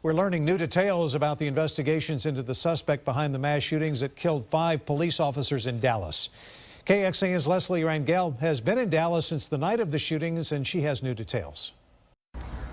We're learning new details about the investigations into the suspect behind the mass shootings that killed 5 police officers in Dallas. KXAN's Leslie Rangel has been in Dallas since the night of the shootings, and she has new details.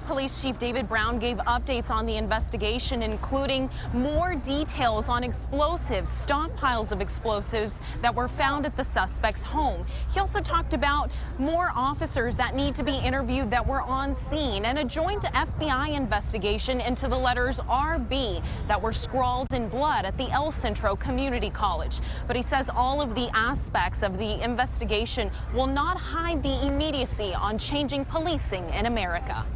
Police Chief David Brown gave updates on the investigation, including more details on explosives, stockpiles of explosives that were found at the suspect's home. He also talked about more officers that need to be interviewed that were on scene, and a joint FBI investigation into the letters RB that were scrawled in blood at the El Centro Community College. But he says all of the aspects of the investigation will not hide the immediacy on changing policing in America.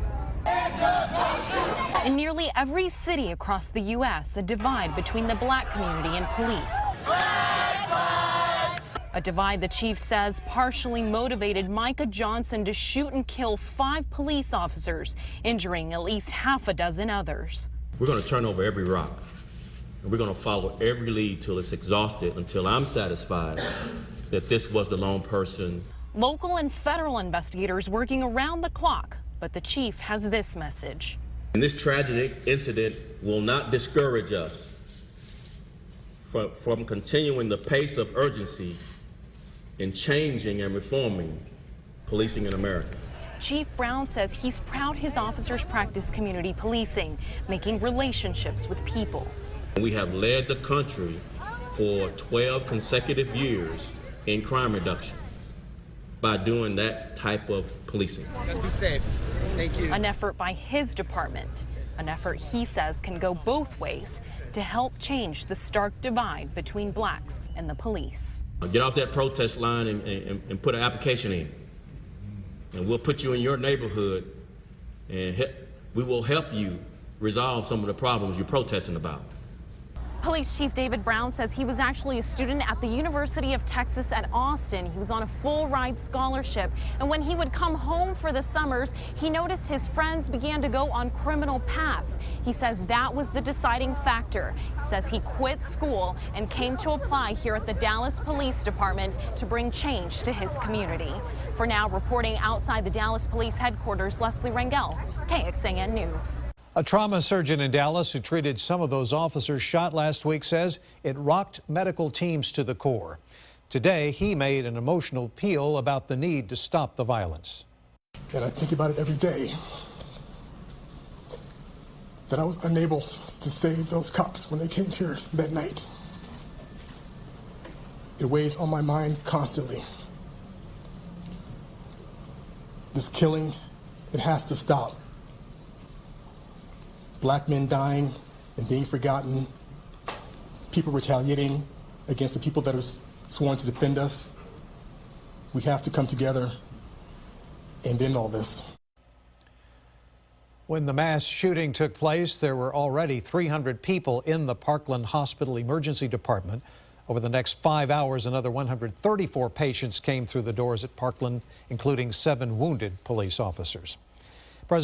In nearly every city across the U.S., a divide between the black community and police. A divide the chief says partially motivated Micah Johnson to shoot and kill 5 police officers, injuring at least half a dozen others. We're going to turn over every rock, and we're going to follow every lead till it's exhausted, until I'm satisfied that this was the lone person. Local and federal investigators working around the clock. But the chief has this message. And this tragic incident will not discourage us from continuing the pace of urgency in changing and reforming policing in America. Chief Brown says he's proud his officers practice community policing, making relationships with people. We have led the country for 12 consecutive years in crime reduction by doing that type of policing. Be safe. Thank you. An effort by his department, an effort he says can go both ways to help change the stark divide between blacks and the police. Get off that protest line and put an application in, and we'll put you in your neighborhood, and we will help you resolve some of the problems you're protesting about. Police Chief David Brown says he was actually a student at the University of Texas at Austin. He was on a full-ride scholarship, and when he would come home for the summers, he noticed his friends began to go on criminal paths. He says that was the deciding factor. He says he quit school and came to apply here at the Dallas Police Department to bring change to his community. For now, reporting outside the Dallas Police Headquarters, Leslie Rangel, KXAN News. A trauma surgeon in Dallas who treated some of those officers shot last week says it rocked medical teams to the core. Today, he made an emotional appeal about the need to stop the violence. And I think about it every day, that I was unable to save those cops when they came here that night. It weighs on my mind constantly. This killing, it has to stop. Black men dying and being forgotten, people retaliating against the people that are sworn to defend us. We have to come together and end all this. When the mass shooting took place, there were already 300 people in the Parkland Hospital Emergency Department. Over the next 5 hours, another 134 patients came through the doors at Parkland, including 7 wounded police officers.